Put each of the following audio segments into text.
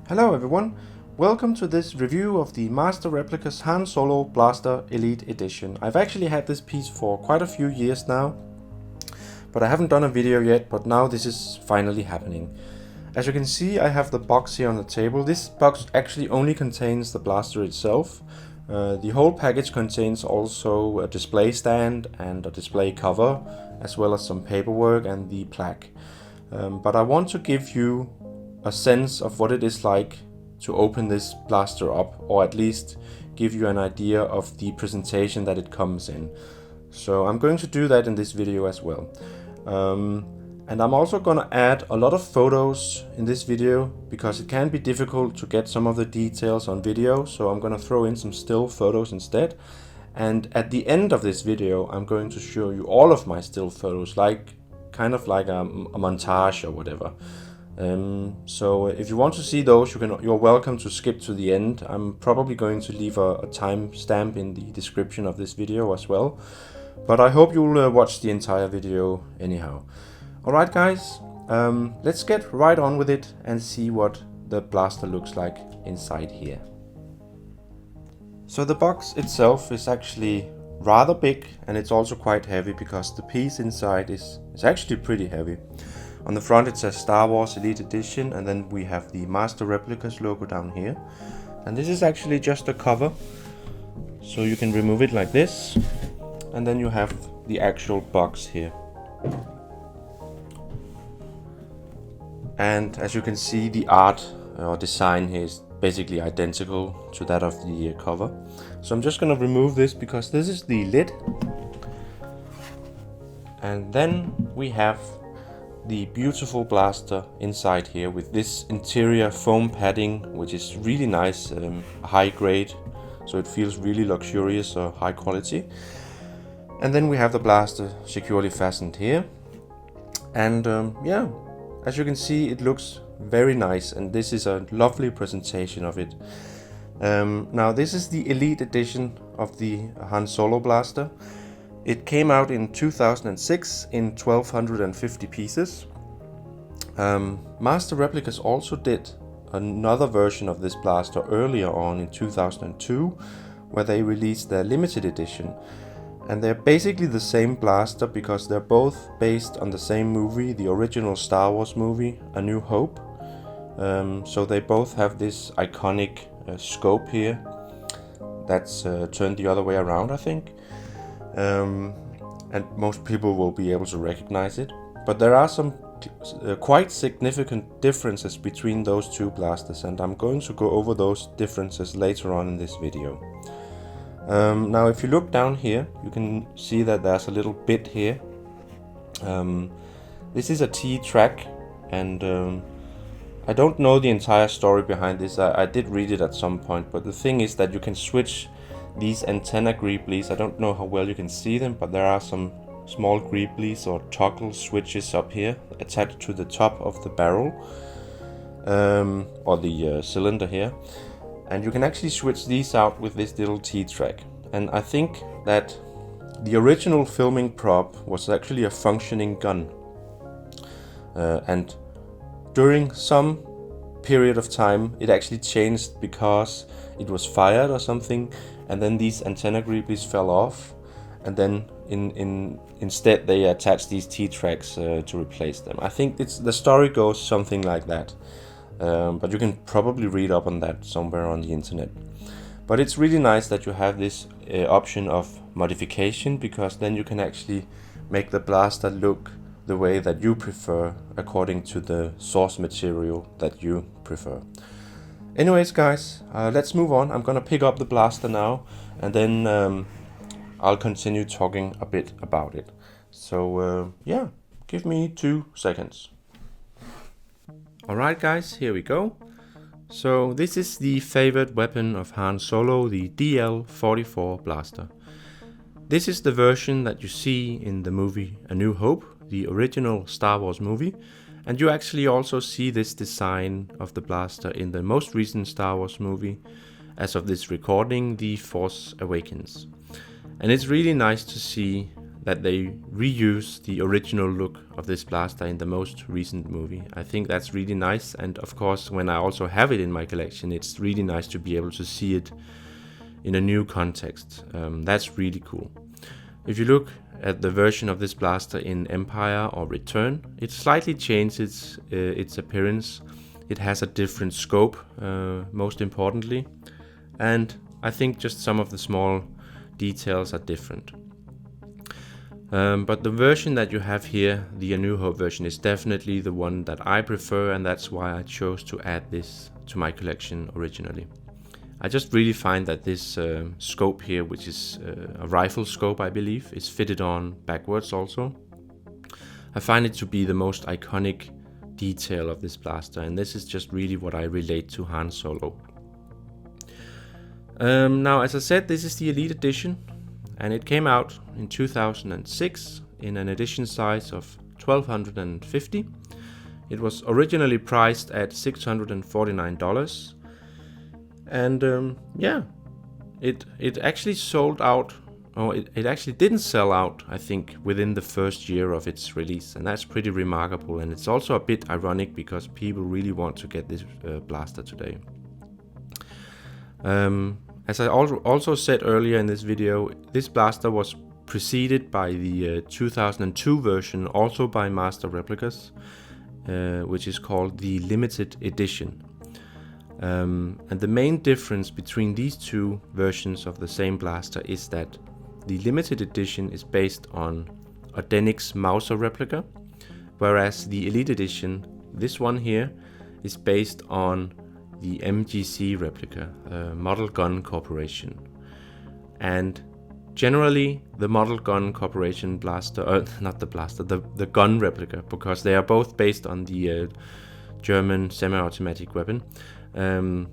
Hello everyone, welcome to this review of the Master Replicas Han Solo Blaster Elite Edition. I've actually had this piece for quite a few years now, but I haven't done a video yet, but now this is finally happening. As you can see, I have the box here on the table. This box actually only contains the blaster itself. The whole package contains also a display stand and a display cover, as well as some paperwork and the plaque. But I want to give you a sense of what it is like to open this blaster up, or at least give you an idea of the presentation that it comes in. So I'm going to do that in this video as well. And I'm also going to add a lot of photos in this video because it can be difficult to get some of the details on video, so I'm going to throw in some still photos instead. And at the end of this video I'm going to show you all of my still photos, kind of like a montage or whatever. So if you want to see those, you're welcome to skip to the end. I'm probably going to leave a timestamp in the description of this video as well, but I hope you'll watch the entire video anyhow. Alright guys, let's get right on with it and see what the blaster looks like inside here. So the box itself is actually rather big, and it's also quite heavy because the piece inside is actually pretty heavy. On the front it says Star Wars Elite Edition, and then we have the Master Replicas logo down here. And this is actually just a cover, so you can remove it like this, and then you have the actual box here. And as you can see, the art or design here is basically identical to that of the cover. So I'm just going to remove this because this is the lid. And then we have the beautiful blaster inside here with this interior foam padding, which is really nice, high grade, so it feels really luxurious or high quality. And then we have the blaster securely fastened here. And yeah, as you can see, it looks very nice, and this is a lovely presentation of it. Now this is the Elite Edition of the Han Solo blaster. It came out in 2006 in 1250 pieces. Master Replicas also did another version of this blaster earlier on in 2002, where they released their limited edition. And they're basically the same blaster because they're both based on the same movie, the original Star Wars movie, A New Hope. So they both have this iconic scope here that's turned the other way around, I think. And most people will be able to recognize it, but there are some quite significant differences between those two blasters, and I'm going to go over those differences later on in this video. Now if you look down here, you can see that there's a little bit here. This is a T-track, and I don't know the entire story behind this. I did read it at some point, but the thing is that you can switch these antenna greeblies. I don't know how well you can see them, but there are some small greeblies or toggle switches up here attached to the top of the barrel, or the cylinder here, and you can actually switch these out with this little T-track. And I think that the original filming prop was actually a functioning gun, and during some period of time it actually changed because it was fired or something, and then these antenna greeblies fell off, and then instead they attached these T-tracks to replace them. I think the story goes something like that, but you can probably read up on that somewhere on the internet. But it's really nice that you have this option of modification, because then you can actually make the blaster look the way that you prefer, according to the source material that you prefer. Anyways guys, let's move on. I'm gonna pick up the blaster now, and then I'll continue talking a bit about it. So yeah, give me 2 seconds. Alright guys, here we go. So this is the favorite weapon of Han Solo, the DL-44 blaster. This is the version that you see in the movie A New Hope, the original Star Wars movie, and you actually also see this design of the blaster in the most recent Star Wars movie, as of this recording, The Force Awakens. And it's really nice to see that they reuse the original look of this blaster in the most recent movie. I think that's really nice, and of course when I also have it in my collection, it's really nice to be able to see it in a new context. That's really cool. If you look at the version of this blaster in Empire or Return, it slightly changes its appearance. It has a different scope, most importantly, and I think just some of the small details are different. But the version that you have here, the A New Hope version, is definitely the one that I prefer, and that's why I chose to add this to my collection originally. I just really find that this scope here, which is a rifle scope I believe, is fitted on backwards also. I find it to be the most iconic detail of this blaster, and this is just really what I relate to Han Solo. Now, as I said, this is the Elite Edition, and it came out in 2006 in an edition size of 1250. It was originally priced at $649, and yeah, it actually sold out, or it actually didn't sell out, I think, within the first year of its release, and that's pretty remarkable. And it's also a bit ironic because people really want to get this blaster today. As I also said earlier in this video, this blaster was preceded by the 2002 version, also by Master Replicas, which is called the Limited Edition. And the main difference between these two versions of the same blaster is that the Limited Edition is based on Odenik's Mauser replica, whereas the Elite Edition, this one here, is based on the MGC replica, Model Gun Corporation. And generally the Model Gun Corporation blaster, not the blaster, the gun replica, because they are both based on the German semi-automatic weapon, the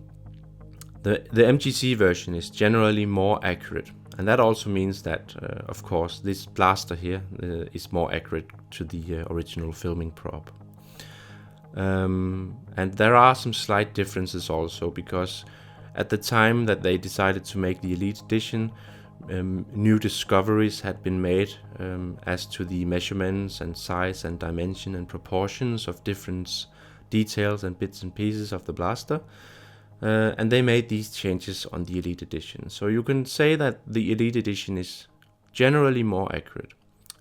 MGC version is generally more accurate. And that also means that, of course, this blaster here is more accurate to the original filming prop. And there are some slight differences also, because at the time that they decided to make the Elite Edition, new discoveries had been made as to the measurements and size and dimension and proportions of different details and bits and pieces of the blaster. And they made these changes on the Elite Edition. So you can say that the Elite Edition is generally more accurate.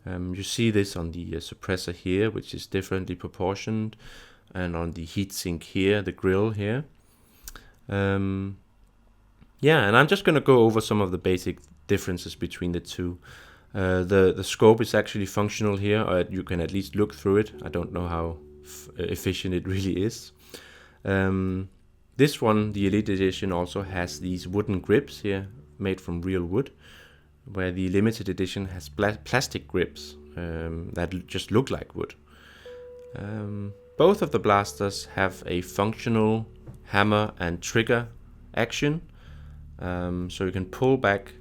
You see this on the suppressor here, which is differently proportioned, and on the heatsink here, the grill here. Yeah, and I'm just going to go over some of the basic differences between the two. The scope is actually functional here, or you can at least look through it. I don't know how efficient it really is. This one, the Elite Edition, also has these wooden grips here, made from real wood, where the Limited Edition has plastic grips that just look like wood. Both of the blasters have a functional hammer and trigger action, so you can pull back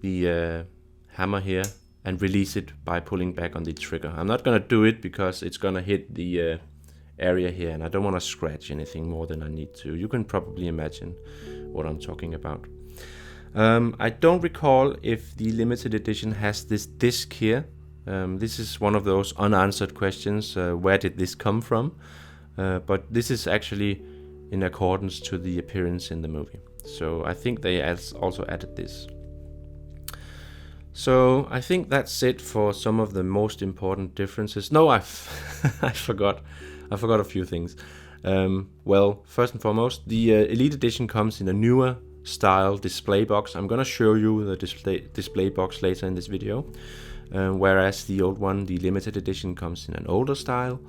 the hammer here and release it by pulling back on the trigger. I'm not going to do it because it's going to hit the area here, and I don't want to scratch anything more than I need to. You can probably imagine what I'm talking about. I don't recall if the Limited Edition has this disc here. This is one of those unanswered questions. Where did this come from? But this is actually in accordance to the appearance in the movie. So I think they also added this. So I think that's it for some of the most important differences. No, I forgot a few things. Well, first and foremost, the Elite Edition comes in a newer style display box. I'm gonna show you the display box later in this video. Whereas the old one, the Limited Edition, comes in an older style.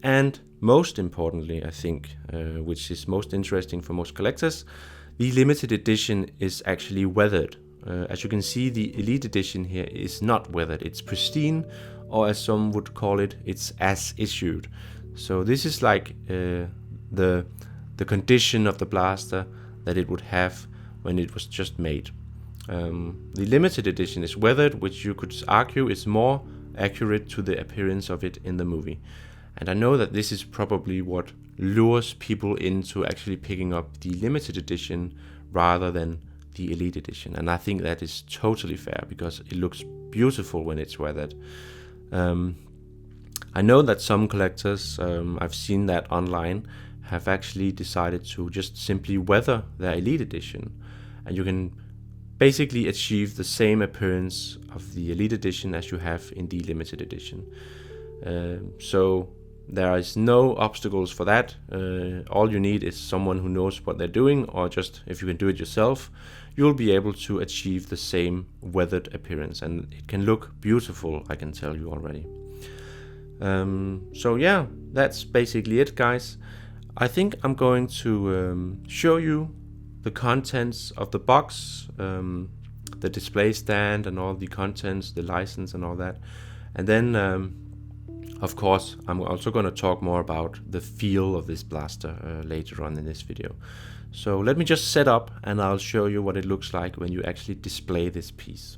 And most importantly, I think, which is most interesting for most collectors, the Limited Edition is actually weathered. As you can see, the Elite Edition here is not weathered. It's pristine, or as some would call it, it's as issued. So this is like the condition of the blaster that it would have when it was just made. The Limited Edition is weathered, which you could argue is more accurate to the appearance of it in the movie. And I know that this is probably what lures people into actually picking up the Limited Edition rather than the Elite Edition, and I think that is totally fair because it looks beautiful when it's weathered. I know that some collectors, I've seen that online, have actually decided to just simply weather their Elite Edition, and you can basically achieve the same appearance of the Elite Edition as you have in the Limited Edition. So there is no obstacles for that. All you need is someone who knows what they're doing, or just if you can do it yourself, you'll be able to achieve the same weathered appearance, and it can look beautiful, I can tell you already. So yeah, that's basically it, guys. I think I'm going to show you the contents of the box, the display stand and all the contents, the license and all that. And then, of course, I'm also going to talk more about the feel of this blaster later on in this video. So let me just set up and I'll show you what it looks like when you actually display this piece.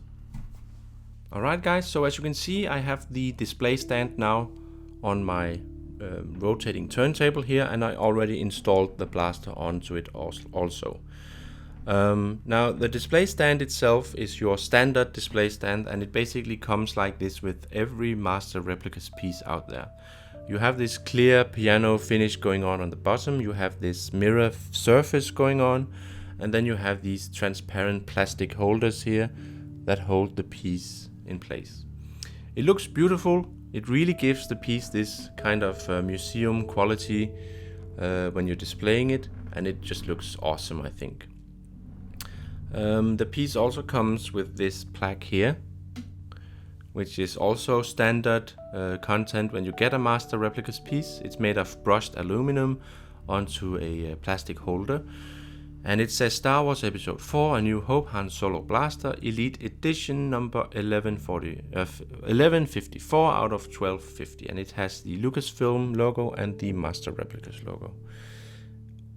Alright guys, so as you can see, I have the display stand now on my rotating turntable here, and I already installed the blaster onto it also. Now the display stand itself is your standard display stand, and it basically comes like this with every Master Replicas piece out there. You have this clear piano finish going on the bottom, you have this mirror surface going on, and then you have these transparent plastic holders here that hold the piece in place. It looks beautiful. It really gives the piece this kind of museum quality when you're displaying it, and it just looks awesome, I think. The piece also comes with this plaque here, which is also standard content when you get a Master Replicas piece. It's made of brushed aluminum onto a plastic holder, and it says Star Wars Episode 4 A New Hope Han Solo Blaster Elite Edition number 1154 out of 1250, and it has the Lucasfilm logo and the Master Replicas logo.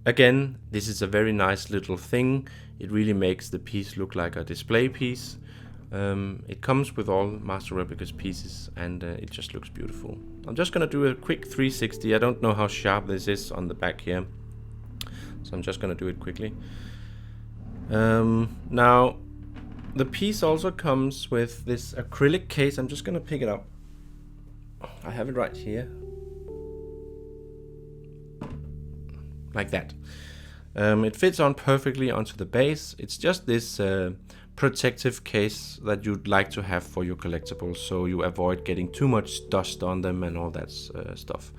Again, this is a very nice little thing. It really makes the piece look like a display piece. It comes with all Master Replicas pieces, and it just looks beautiful. I'm just gonna do a quick 360. I don't know how sharp this is on the back here, so I'm just gonna do it quickly. Now the piece also comes with this acrylic case. I'm just gonna pick it up. I have it right here, like that. It fits on perfectly onto the base. It's just this protective case that you'd like to have for your collectibles, so you avoid getting too much dust on them and all that stuff.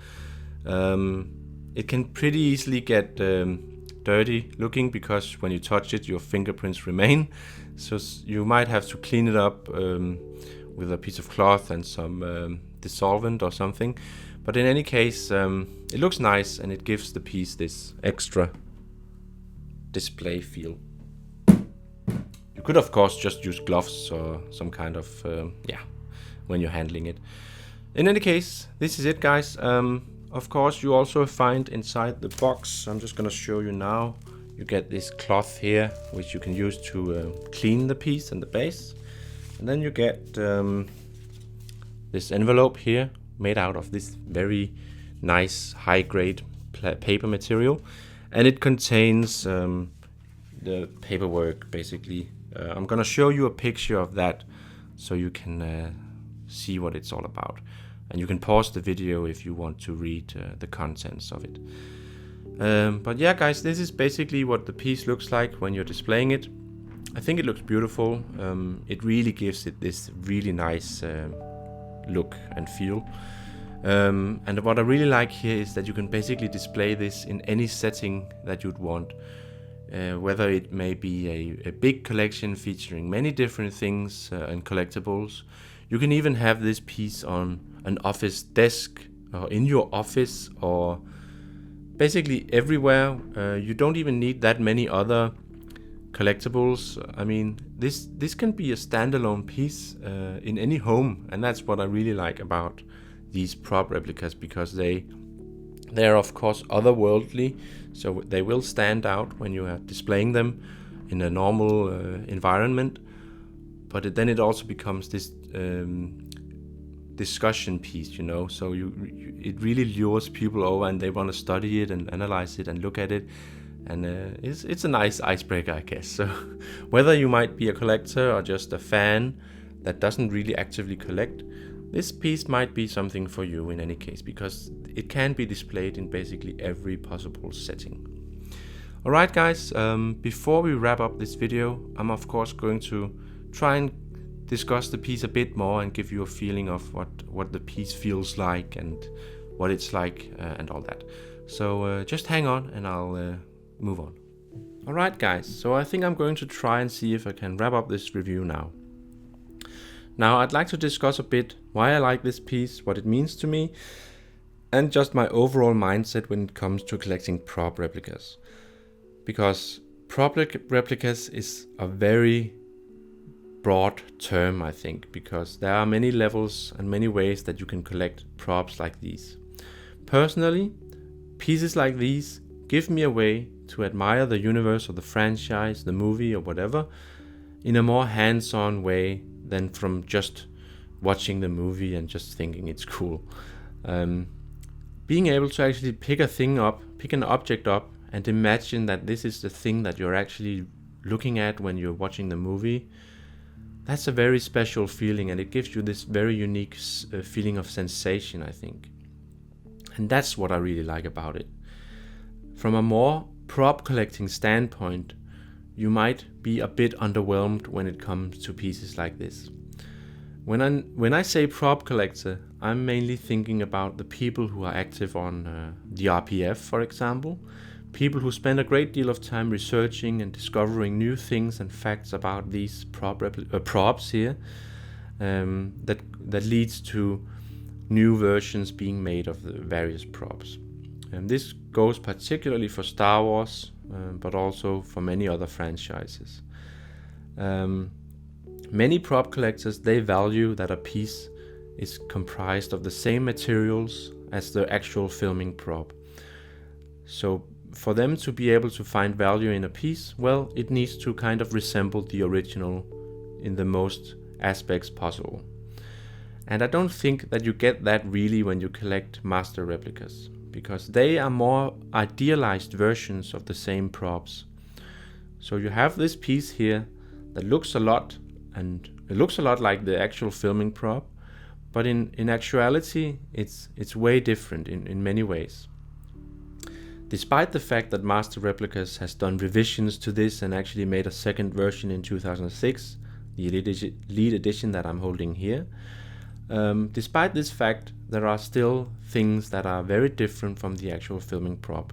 It can pretty easily get dirty looking, because when you touch it, your fingerprints remain. So you might have to clean it up with a piece of cloth and some dissolvent or something. But in any case, it looks nice, and it gives the piece this extra display feel. You could of course just use gloves or some kind of when you're handling it. In any case, this is it, guys. Of course, you also find inside the box, I'm just gonna show you now, you get this cloth here, which you can use to clean the piece and the base. And then you get this envelope here, made out of this very nice high-grade paper material, and it contains the paperwork, basically. I'm gonna show you a picture of that so you can see what it's all about, and you can pause the video if you want to read the contents of it. But yeah, guys, this is basically what the piece looks like when you're displaying it. I think it looks beautiful. It really gives it this really nice look and feel. And what I really like here is that you can basically display this in any setting that you'd want. Whether it may be a big collection featuring many different things and collectibles. You can even have this piece on an office desk, or in your office, or basically everywhere. You don't even need that many other collectibles. I mean, this can be a standalone piece in any home, and that's what I really like about these prop replicas, because they're of course otherworldly, so they will stand out when you are displaying them in a normal environment. But then it also becomes this discussion piece, you know. So it really lures people over, and they want to study it and analyze it and look at it. And it's a nice icebreaker, I guess. So whether you might be a collector or just a fan that doesn't really actively collect, this piece might be something for you in any case, because it can be displayed in basically every possible setting. Alright guys, before we wrap up this video, I'm of course going to try and discuss the piece a bit more and give you a feeling of what the piece feels like and what it's like and all that. So just hang on and I'll move on. Alright guys, so I think I'm going to try and see if I can wrap up this review now. Now I'd like to discuss a bit why I like this piece, what it means to me, and just my overall mindset when it comes to collecting prop replicas. Because prop replicas is a very broad term, I think, because there are many levels and many ways that you can collect props like these. Personally, pieces like these give me a way to admire the universe or the franchise, the movie or whatever, in a more hands-on way than from just watching the movie and just thinking it's cool. Being able to actually pick an object up and imagine that this is the thing that you're actually looking at when you're watching the movie, that's a very special feeling, and it gives you this very unique feeling of sensation, I think. And that's what I really like about it. From a more prop collecting standpoint, you might be a bit underwhelmed when it comes to pieces like this. When I say prop collector, I'm mainly thinking about the people who are active on the RPF, for example. People who spend a great deal of time researching and discovering new things and facts about these props here, that leads to new versions being made of the various props. And this goes particularly for Star Wars, but also for many other franchises. Many prop collectors, they value that a piece is comprised of the same materials as the actual filming prop. So for them to be able to find value in a piece, well, it needs to kind of resemble the original in the most aspects possible. And I don't think that you get that really when you collect master replicas, because they are more idealized versions of the same props. So you have this piece here that looks a lot like the actual filming prop, but in actuality it's way different in many ways. Despite the fact that Master Replicas has done revisions to this and actually made a second version in 2006, the Elite Edition that I'm holding here, despite this fact, there are still things that are very different from the actual filming prop.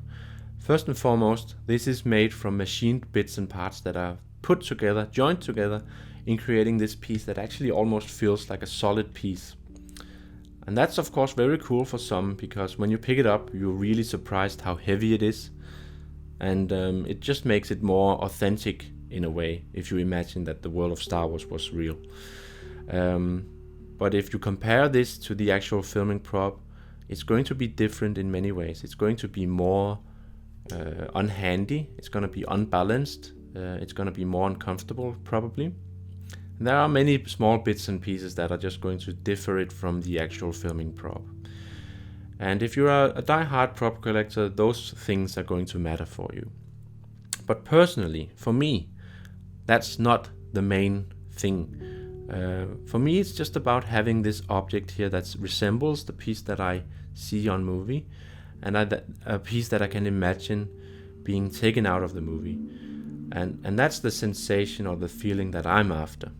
First and foremost, this is made from machined bits and parts that are put together, joined together, in creating this piece that actually almost feels like a solid piece. And that's of course very cool for some, because when you pick it up, you're really surprised how heavy it is. And it just makes it more authentic in a way, if you imagine that the world of Star Wars was real. But if you compare this to the actual filming prop, it's going to be different in many ways. It's going to be more unhandy, it's going to be unbalanced, it's going to be more uncomfortable probably. And there are many small bits and pieces that are just going to differ it from the actual filming prop. And if you're a die-hard prop collector, those things are going to matter for you. But personally, for me, that's not the main thing. For me, it's just about having this object here that resembles the piece that I see on movie, and a piece that I can imagine being taken out of the movie. And that's the sensation or the feeling that I'm after.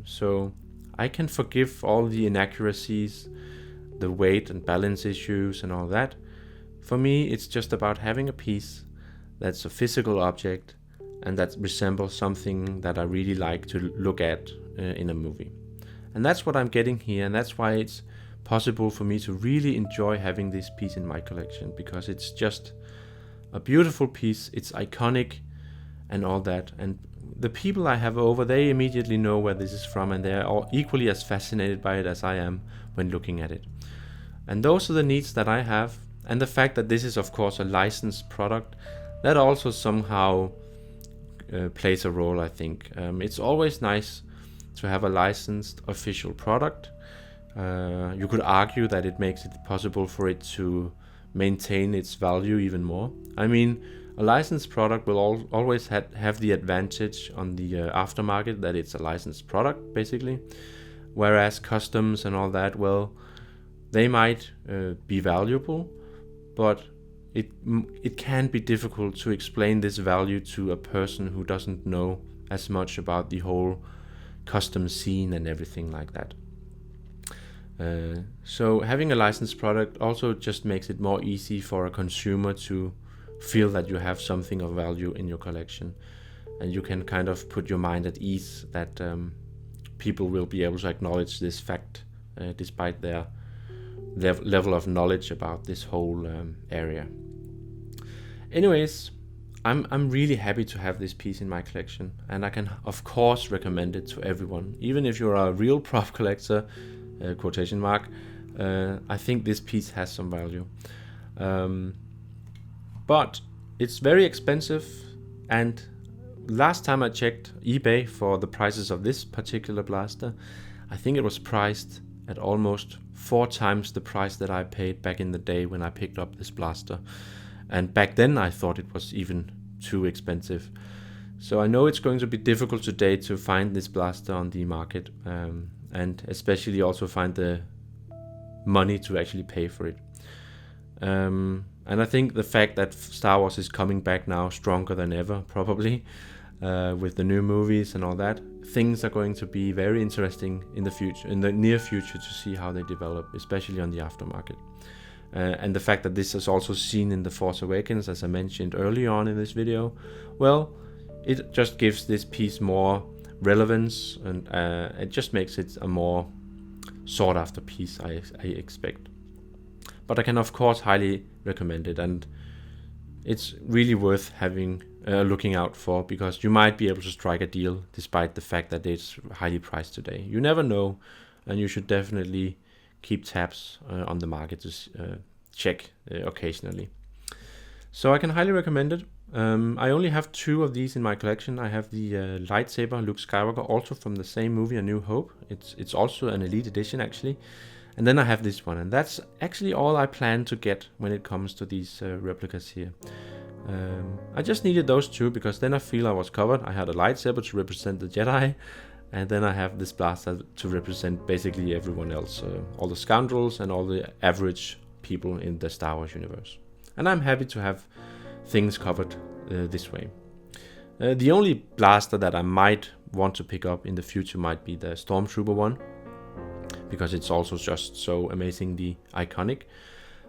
So I can forgive all the inaccuracies, the weight and balance issues and all that. For me, it's just about having a piece that's a physical object and that resembles something that I really like to look at in a movie. And that's what I'm getting here, and that's why it's possible for me to really enjoy having this piece in my collection, because it's just a beautiful piece, it's iconic and all that. And the people I have over, they immediately know where this is from, and they're all equally as fascinated by it as I am when looking at it. And those are the needs that I have, and the fact that this is of course a licensed product, that also somehow plays a role, I think. It's always nice to have a licensed official product. You could argue that it makes it possible for it to maintain its value even more. I mean, A licensed product will always have the advantage on the aftermarket that it's a licensed product, basically. Whereas customs and all that, well, they might be valuable, but it can be difficult to explain this value to a person who doesn't know as much about the whole custom scene and everything like that. So having a licensed product also just makes it more easy for a consumer to feel that you have something of value in your collection, and you can kind of put your mind at ease that people will be able to acknowledge this fact despite their level of knowledge about this whole area. Anyways, I'm really happy to have this piece in my collection, and I can of course recommend it to everyone, even if you're a real prop collector, quotation mark. I think this piece has some value. But it's very expensive, and last time I checked eBay for the prices of this particular blaster, I think it was priced at almost 4 times the price that I paid back in the day when I picked up this blaster. And back then I thought it was even too expensive. So I know it's going to be difficult today to find this blaster on the market, and especially also find the money to actually pay for it. And I think the fact that Star Wars is coming back now stronger than ever, probably, with the new movies and all that, things are going to be very interesting in the future, in the near future, to see how they develop, especially on the aftermarket. And the fact that this is also seen in The Force Awakens, as I mentioned early on in this video, well, it just gives this piece more relevance, and it just makes it a more sought after piece, I expect. But I can of course highly recommend it, and it's really worth having looking out for, because you might be able to strike a deal despite the fact that it's highly priced today. You never know, and you should definitely keep tabs on the market to check occasionally. So I can highly recommend it. I only have 2 of these in my collection. I have the lightsaber Luke Skywalker, also from the same movie, A New Hope. It's also an Elite Edition, actually. And then I have this one, and that's actually all I plan to get when it comes to these replicas here. I just needed those 2 because then I feel I was covered. I had a lightsaber to represent the Jedi, and then I have this blaster to represent basically everyone else, all the scoundrels and all the average people in the Star Wars universe. And I'm happy to have things covered this way. The only blaster that I might want to pick up in the future might be the Stormtrooper one, because it's also just so amazingly iconic.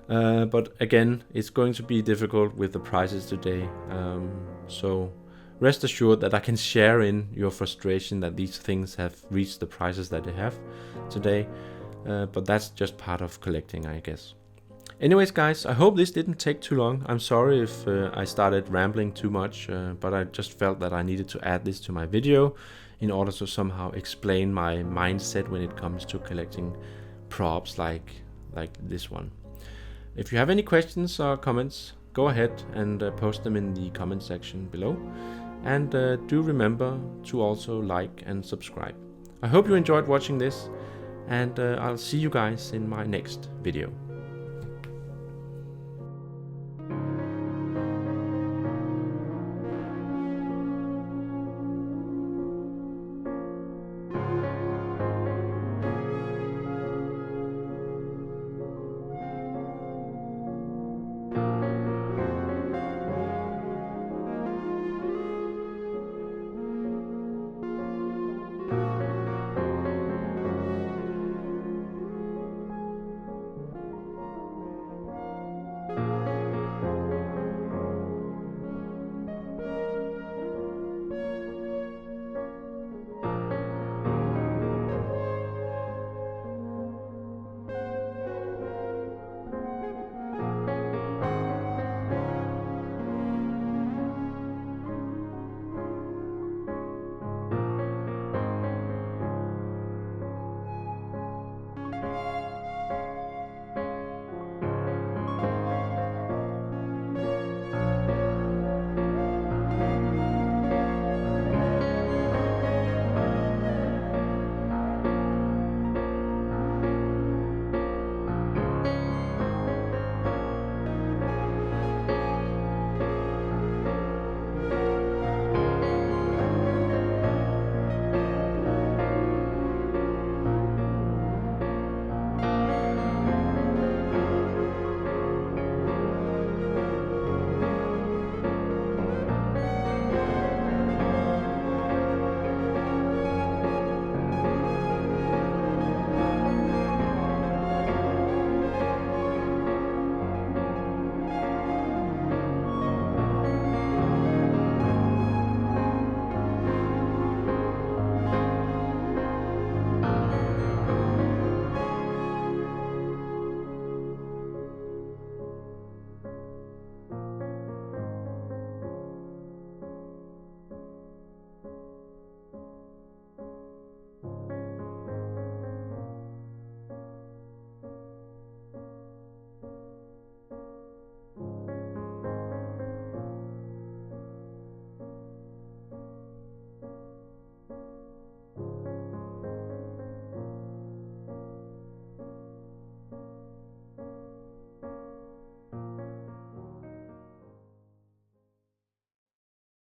But again, it's going to be difficult with the prices today. So rest assured that I can share in your frustration that these things have reached the prices that they have today. But that's just part of collecting, I guess. Anyways, guys, I hope this didn't take too long. I'm sorry if I started rambling too much, but I just felt that I needed to add this to my video in order to somehow explain my mindset when it comes to collecting props like this one. If you have any questions or comments, go ahead and post them in the comment section below. And do remember to also like and subscribe. I hope you enjoyed watching this, and I'll see you guys in my next video.